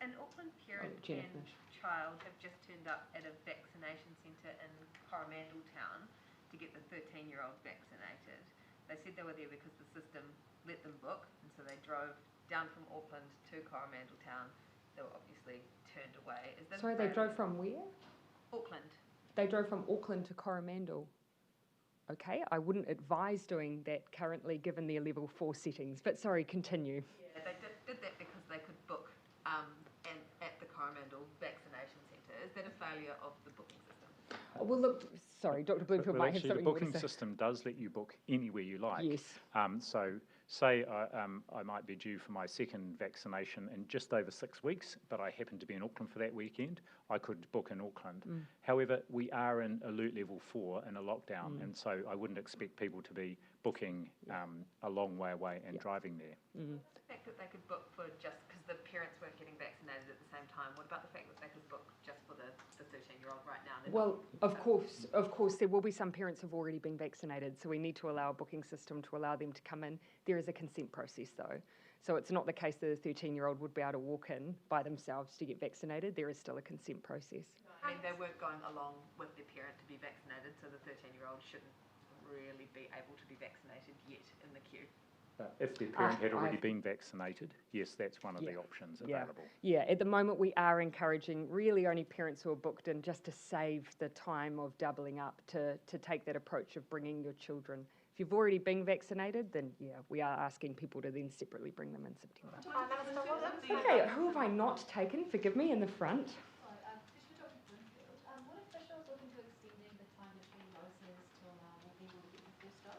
An Auckland parent and child have just turned up at a vaccination centre in Coromandel Town to get the 13-year-old vaccinated. They said they were there because the system let them book, and so they drove down from Auckland to Coromandel Town. They were obviously turned away. Sorry, they drove from where? Auckland. They drove from Auckland to Coromandel. Okay, I wouldn't advise doing that currently given their level 4 settings, but sorry, continue. Yeah, they did that because they could book at the Coromandel vaccination centre. Is that a failure of the booking system? Well, look, sorry, Dr. Bloomfield might have something more to say. The booking system does let you book anywhere you like. Yes. So Say I might be due for my second vaccination in just over 6 weeks, but I happen to be in Auckland for that weekend, I could book in Auckland. However, we are in alert level 4 in a lockdown, and so I wouldn't expect people to be booking a long way away and driving there. The fact that they could book for just because the parents weren't getting vaccinated at the same time, what about the fact that they could book just for the 13-year-old right now? Well, of course, there will be some parents who've already been vaccinated, so we need to allow a booking system to allow them to come in. There is a consent process, though. So it's not the case that a 13-year-old would be able to walk in by themselves to get vaccinated. There is still a consent process. I mean, they weren't going along with their parent to be vaccinated, so the 13-year-old shouldn't really be able to be vaccinated yet in the queue. If their parent had already been vaccinated, yes, that's one of the options available. Yeah, at the moment we are encouraging really only parents who are booked in just to save the time of doubling up to take that approach of bringing your children. If you've already been vaccinated, then we are asking people to then separately bring them in September. Okay, who have I not taken? Forgive me, in the front. What officials looking to extending the time between doses to allow more people to get the first dose?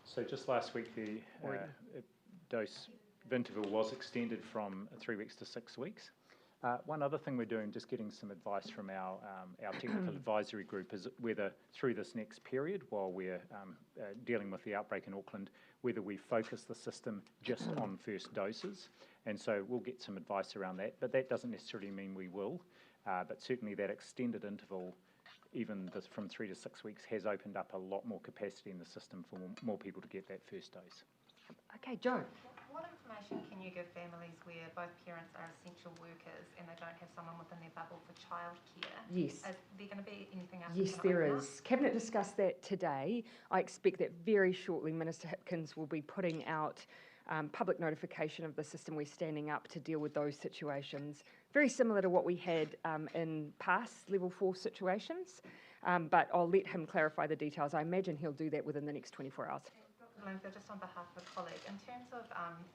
So just last week, the dose interval was extended from 3 weeks to 6 weeks. One other thing we're doing, just getting some advice from our technical advisory group, is whether through this next period, while we're dealing with the outbreak in Auckland, whether we focus the system just on first doses. And so we'll get some advice around that, but that doesn't necessarily mean we will. But certainly that extended interval, even from 3 to 6 weeks, has opened up a lot more capacity in the system for more people to get that first dose. Okay, Joe. What information can you give families where both parents are essential workers and they don't have someone within their bubble for childcare? Yes. Is there going to be anything else? Yes, there is. Cabinet discussed that today. I expect that very shortly Minister Hipkins will be putting out public notification of the system we're standing up to deal with those situations. Very similar to what we had in past level 4 situations, but I'll let him clarify the details. I imagine he'll do that within the next 24 hours. Bloomfield, just on behalf of a colleague, in terms of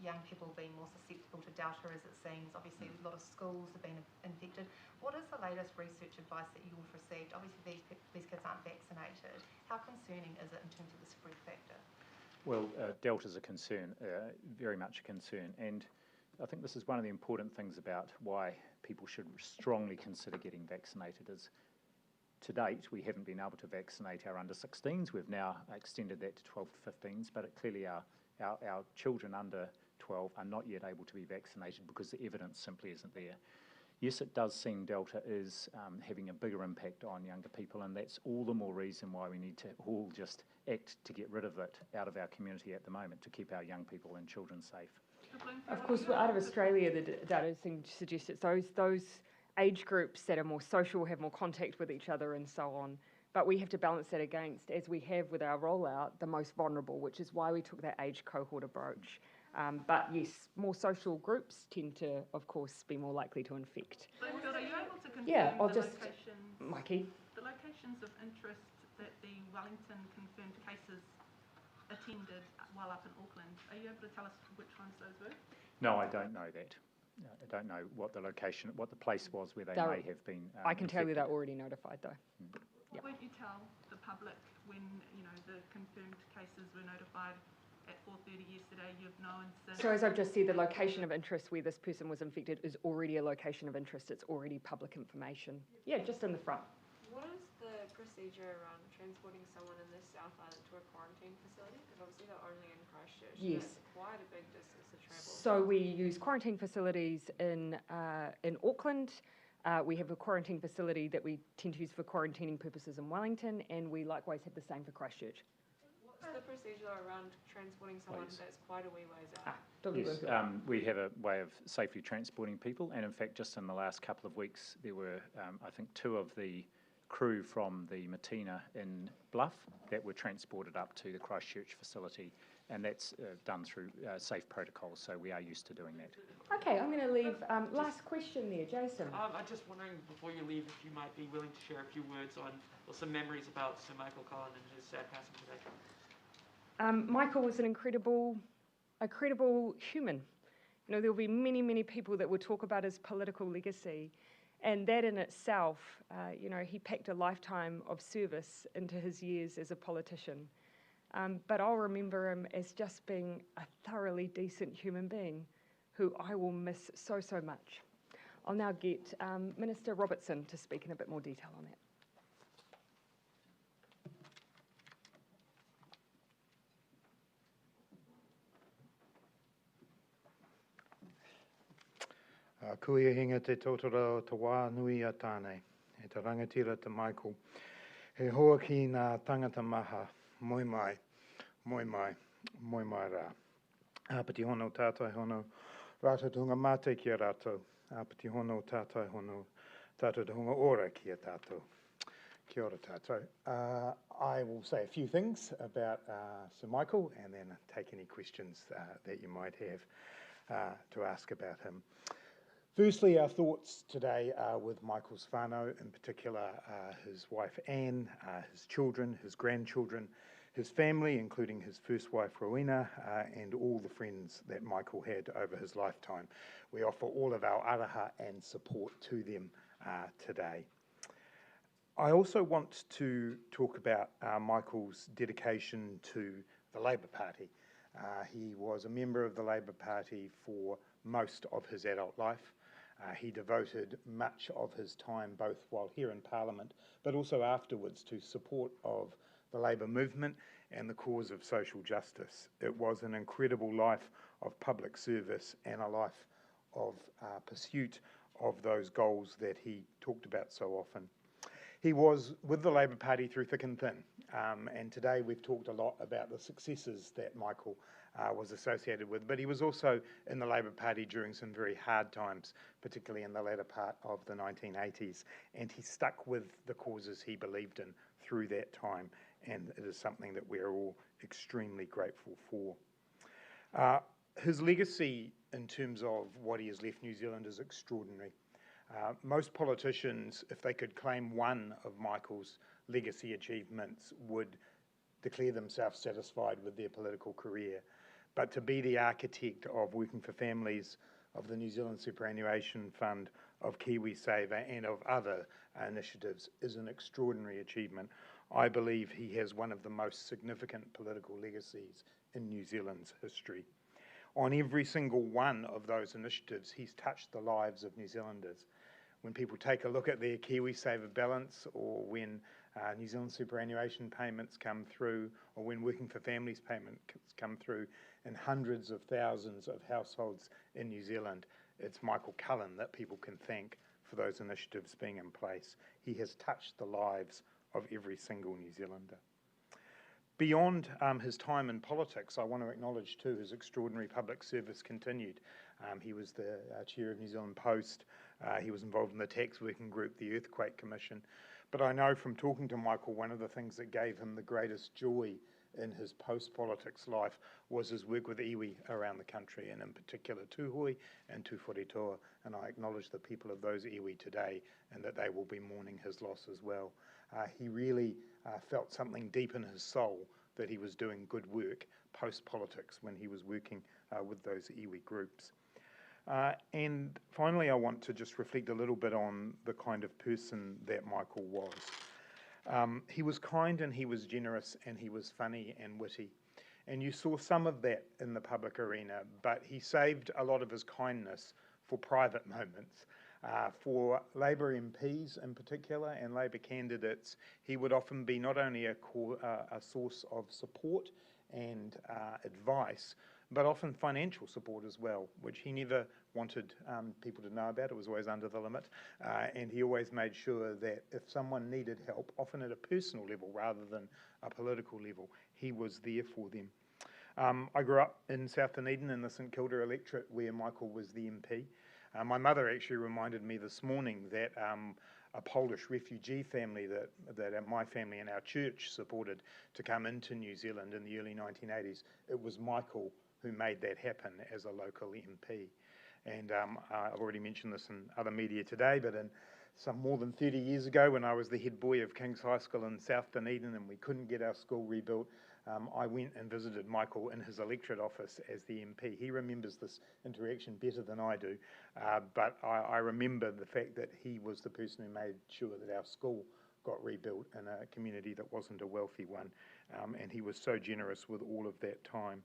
young people being more susceptible to Delta, as it seems, obviously a lot of schools have been infected. What is the latest research advice that you've received? Obviously these kids aren't vaccinated. How concerning is it in terms of the spread factor? Well, Delta's a concern, very much a concern, and I think this is one of the important things about why people should strongly consider getting vaccinated is, to date, we haven't been able to vaccinate our under 16s. We've now extended that to 12 to 15s, but clearly our children under 12 are not yet able to be vaccinated because the evidence simply isn't there. Yes, it does seem Delta is having a bigger impact on younger people, and that's all the more reason why we need to all just act to get rid of it out of our community at the moment, to keep our young people and children safe. Of course, out of Australia, the data suggests it's those age groups that are more social, have more contact with each other and so on. But we have to balance that against, as we have with our rollout, the most vulnerable, which is why we took that age cohort approach. But yes, more social groups tend to, of course, be more likely to infect. Bloomfield, are you able to confirm the locations of interest that the Wellington confirmed cases attended while up in Auckland? Are you able to tell us which ones those were? No, I don't know that. I don't know what the location, what the place was where they may have been. I can tell you they're already notified, though. Yep. Won't you tell the public when the confirmed cases were notified at 4:30 yesterday? You've known since. So as I've just said, the location of interest where this person was infected is already a location of interest. It's already public information. Yeah, just in the front. What is the procedure around transporting someone in the South Island to a quarantine facility? Because obviously they're only in Christchurch. Yes. That's quite a big distance to travel. So we use quarantine facilities in Auckland. We have a quarantine facility that we tend to use for quarantining purposes in Wellington, and we likewise have the same for Christchurch. What's the procedure around transporting someone that's quite a wee ways out? Yes, we have a way of safely transporting people, and in fact, just in the last couple of weeks, there were, I think, 2 of the crew from the Matina in Bluff that were transported up to the Christchurch facility, and that's done through safe protocols, so we are used to doing that. Okay, I'm going to leave, last question there, Jason. I'm just wondering, before you leave, if you might be willing to share a few words on, or some memories about Sir Michael Cullen and his sad passing today. Michael was an incredible human. There will be many, many people that will talk about his political legacy, and that in itself, he packed a lifetime of service into his years as a politician. but I'll remember him as just being a thoroughly decent human being who I will miss so, so much. I'll now get Minister Robertson to speak in a bit more detail on that. Kuia hinga te totoro te wā nui a tāne, e te rangatira te Michael. He hoa ki ngā tangata maha, moi mai, moi mai, moi mai rā. Āpiti hono tātai hono, rātou te hunga mātai ki a rātou. Āpiti hono tātai hono, tātou te hunga ora ki a tātou. Kia ora tātou. I will say a few things about Sir Michael and then take any questions that you might have to ask about him. Firstly, our thoughts today are with Michael's whānau, in particular his wife Anne, his children, his grandchildren, his family, including his first wife Rowena, and all the friends that Michael had over his lifetime. We offer all of our araha and support to them today. I also want to talk about Michael's dedication to the Labour Party. He was a member of the Labour Party for most of his adult life. He devoted much of his time, both while here in Parliament, but also afterwards, to support of the Labour movement and the cause of social justice. It was an incredible life of public service and a life of pursuit of those goals that he talked about so often. He was with the Labour Party through thick and thin, and today we've talked a lot about the successes that Michael was associated with, but he was also in the Labour Party during some very hard times, particularly in the latter part of the 1980s, and he stuck with the causes he believed in through that time, and it is something that we are all extremely grateful for. His legacy in terms of what he has left New Zealand is extraordinary. Most politicians, if they could claim one of Michael's legacy achievements, would declare themselves satisfied with their political career. But to be the architect of Working for Families, of the New Zealand Superannuation Fund, of KiwiSaver and of other initiatives is an extraordinary achievement. I believe he has one of the most significant political legacies in New Zealand's history. On every single one of those initiatives, he's touched the lives of New Zealanders. When people take a look at their KiwiSaver balance, or when New Zealand superannuation payments come through, or when Working for Families payments come through in hundreds of thousands of households in New Zealand, it's Michael Cullen that people can thank for those initiatives being in place. He has touched the lives of every single New Zealander. Beyond his time in politics, I want to acknowledge too his extraordinary public service continued. He was the chair of New Zealand Post. He was involved in the tax working group, the Earthquake Commission. But I know from talking to Michael, one of the things that gave him the greatest joy in his post-politics life was his work with iwi around the country, and in particular Tūhoe and Tūwharetoa. And I acknowledge the people of those iwi today, and that they will be mourning his loss as well. He really felt something deep in his soul that he was doing good work post-politics when he was working with those iwi groups. And finally, I want to just reflect a little bit on the kind of person that Michael was. He was kind and he was generous and he was funny and witty. And you saw some of that in the public arena, but he saved a lot of his kindness for private moments. For Labour MPs in particular and Labour candidates, he would often be not only a source of support and advice, but often financial support as well, which he never wanted people to know about. It was always under the limit. And he always made sure that if someone needed help, often at a personal level rather than a political level, he was there for them. I grew up in South Dunedin in the St Kilda electorate where Michael was the MP. My mother actually reminded me this morning that a Polish refugee family that my family and our church supported to come into New Zealand in the early 1980s, it was Michael who made that happen as a local MP. And I've already mentioned this in other media today, but in some more than 30 years ago when I was the head boy of King's High School in South Dunedin and we couldn't get our school rebuilt, I went and visited Michael in his electorate office as the MP. He remembers this interaction better than I do, but I remember the fact that he was the person who made sure that our school got rebuilt in a community that wasn't a wealthy one, and he was so generous with all of that time.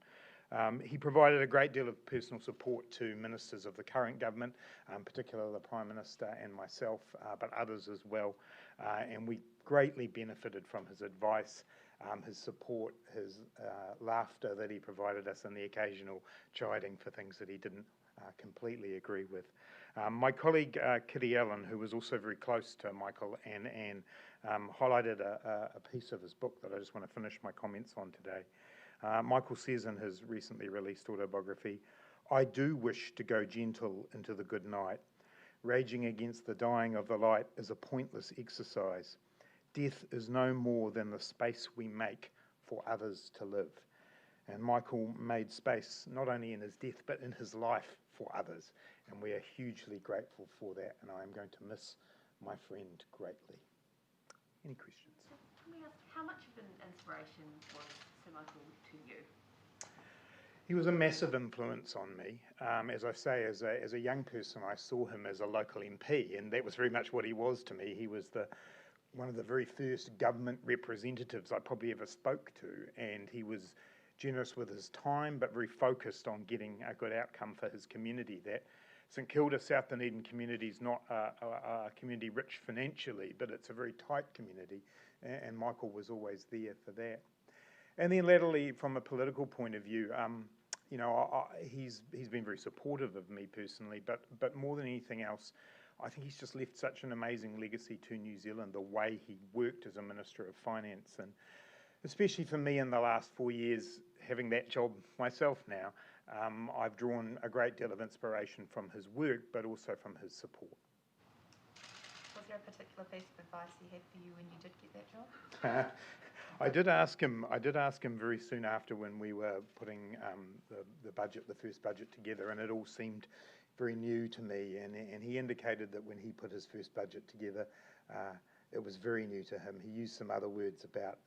He provided a great deal of personal support to ministers of the current government, particularly the Prime Minister and myself, but others as well, and we greatly benefited from his advice, his support, his laughter that he provided us, and the occasional chiding for things that he didn't completely agree with. My colleague Kitty Allen, who was also very close to Michael and Anne, highlighted a piece of his book that I just want to finish my comments on today. Michael says in his recently released autobiography, "I do wish to go gentle into the good night. Raging against the dying of the light is a pointless exercise. Death is no more than the space we make for others to live." And Michael made space not only in his death but in his life for others, and we are hugely grateful for that, and I am going to miss my friend greatly. Any questions? Can we ask, how much of an inspiration was Sir Michael to you? He was a massive influence on me. As I say, as a young person, I saw him as a local MP, and that was very much what he was to me. He was one of the very first government representatives I probably ever spoke to, and he was generous with his time, but very focused on getting a good outcome for his community. That St Kilda, South Dunedin community is not a community rich financially, but it's a very tight community, and Michael was always there for that. And then latterly, from a political point of view, he's been very supportive of me personally, but more than anything else, I think he's just left such an amazing legacy to New Zealand, the way he worked as a Minister of Finance, and especially for me in the last 4 years, having that job myself now, I've drawn a great deal of inspiration from his work, but also from his support. Was there a particular piece of advice he had for you when you did get that job? I did ask him very soon after when we were putting the first budget together, and it all seemed very new to me, and he indicated that when he put his first budget together, it was very new to him. He used some other words about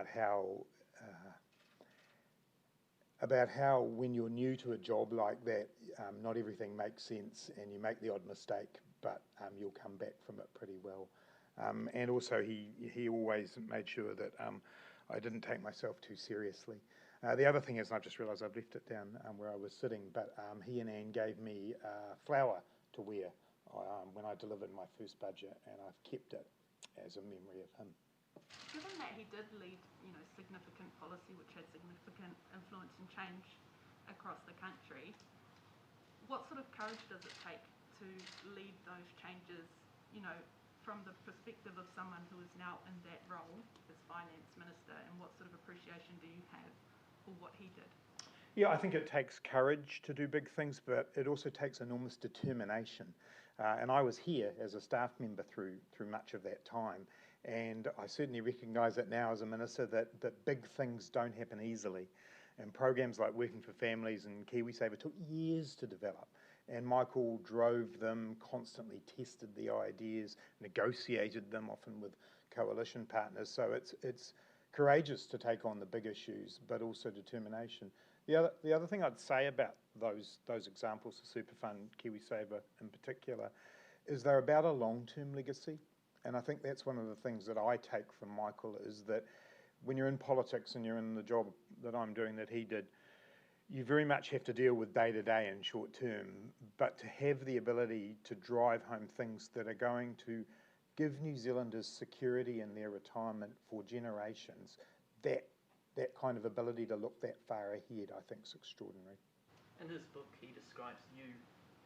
how when you're new to a job like that, not everything makes sense, and you make the odd mistake, but you'll come back from it pretty well. And also he always made sure that I didn't take myself too seriously. The other thing is, and I've just realised I've left it down where I was sitting, but he and Anne gave me a flower to wear when I delivered my first budget, and I've kept it as a memory of him. Given that he did lead, significant policy which had significant influence and change across the country, what sort of courage does it take to lead those changes, from the perspective of someone who is now in that role as Finance Minister, and what sort of appreciation do you have for what he did? Yeah, I think it takes courage to do big things, but it also takes enormous determination. And I was here as a staff member through much of that time, and I certainly recognise it now as a minister that big things don't happen easily. And programs like Working for Families and KiwiSaver took years to develop. And Michael drove them, constantly tested the ideas, negotiated them, often with coalition partners. So it's courageous to take on the big issues, but also determination. The other thing I'd say about those examples, the Super Fund, KiwiSaver in particular, is they're about a long-term legacy. And I think that's one of the things that I take from Michael, is that when you're in politics and you're in the job that I'm doing that he did, you very much have to deal with day-to-day and short-term, but to have the ability to drive home things that are going to give New Zealanders security in their retirement for generations, that kind of ability to look that far ahead, I think, is extraordinary. In his book, he describes you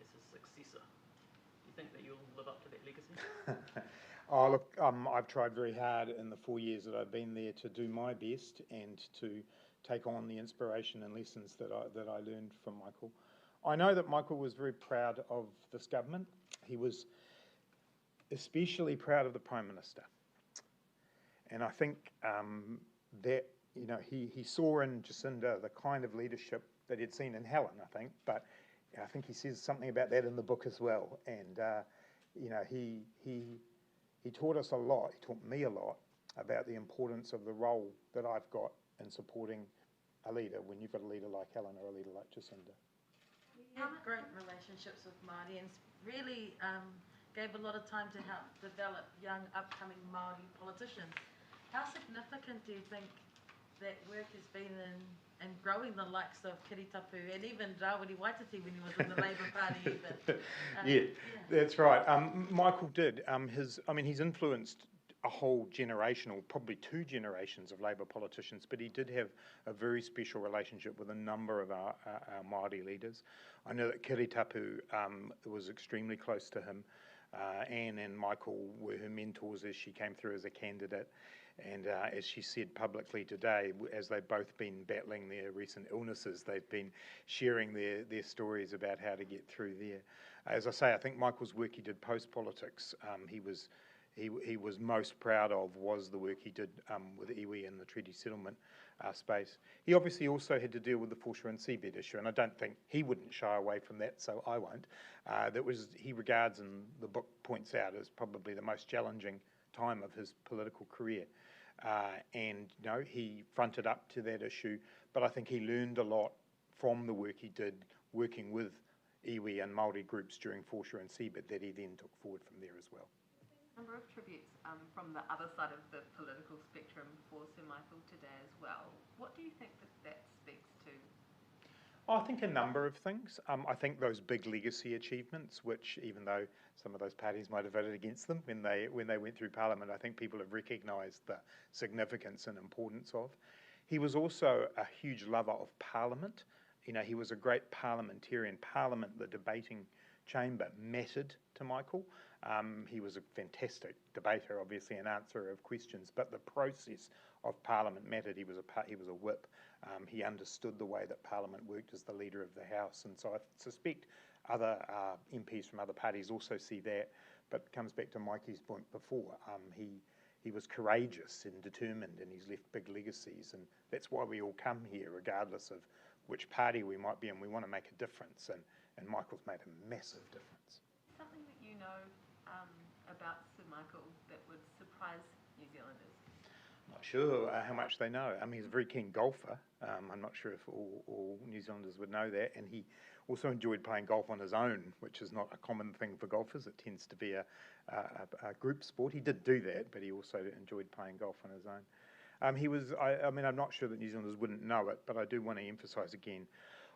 as his successor. Do you think that you'll live up to that legacy? Oh, look, I've tried very hard in the 4 years that I've been there to do my best and to take on the inspiration and lessons that I learned from Michael. I know that Michael was very proud of this government. He was especially proud of the Prime Minister. And I think that, he saw in Jacinda the kind of leadership that he'd seen in Helen, I think, but I think he says something about that in the book as well. And, he taught us a lot, he taught me a lot about the importance of the role that I've got in supporting a leader when you've got a leader like Helen or a leader like Jacinda. We have great relationships with Māori, and really gave a lot of time to help develop young upcoming Māori politicians. How significant do you think that work has been in growing the likes of Kiritapu and even Rawiri Waititi when he was in the Labour Party even? Yeah, that's right. Michael did. He's influenced a whole generation, or probably two generations of Labour politicians, but he did have a very special relationship with a number of our Māori leaders. I know that Kiritapu was extremely close to him. Anne and Michael were her mentors as she came through as a candidate. And as she said publicly today, as they've both been battling their recent illnesses, they've been sharing their stories about how to get through there. As I say, I think Michael's work he did post-politics, he was most proud of was the work he did with iwi in the treaty settlement space. He obviously also had to deal with the foreshore and seabed issue, and I don't think he wouldn't shy away from that, so I won't. He regards, and the book points out, as probably the most challenging time of his political career. And he fronted up to that issue, but I think he learned a lot from the work he did working with iwi and Māori groups during foreshore and seabed that he then took forward from there as well. Number of tributes from the other side of the political spectrum for Sir Michael today as well. What do you think that speaks to? I think a number of things. I think those big legacy achievements, which even though some of those parties might have voted against them when they went through Parliament, I think people have recognised the significance and importance of. He was also a huge lover of Parliament. He was a great parliamentarian. Parliament, the debating chamber, mattered to Michael. He was a fantastic debater, obviously, an answerer of questions, but the process of Parliament mattered. He was a whip. He understood the way that Parliament worked as the leader of the House, and so I suspect other MPs from other parties also see that, but it comes back to Mikey's point before. He was courageous and determined, and he's left big legacies, and that's why we all come here, regardless of which party we might be in. We want to make a difference, and Michael's made a massive difference. Something that you know about Sir Michael that would surprise New Zealanders? Not sure how much they know. He's a very keen golfer. I'm not sure if all New Zealanders would know that. And he also enjoyed playing golf on his own, which is not a common thing for golfers. It tends to be a group sport. He did do that, but he also enjoyed playing golf on his own. I'm not sure that New Zealanders wouldn't know it, but I do want to emphasise again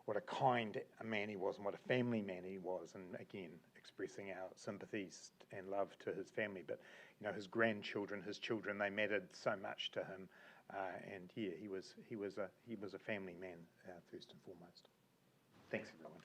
what a kind man he was and what a family man he was, and again expressing our sympathies and love to his family. But his grandchildren, his children, they mattered so much to him, and he was a family man first and foremost. Thanks, everyone.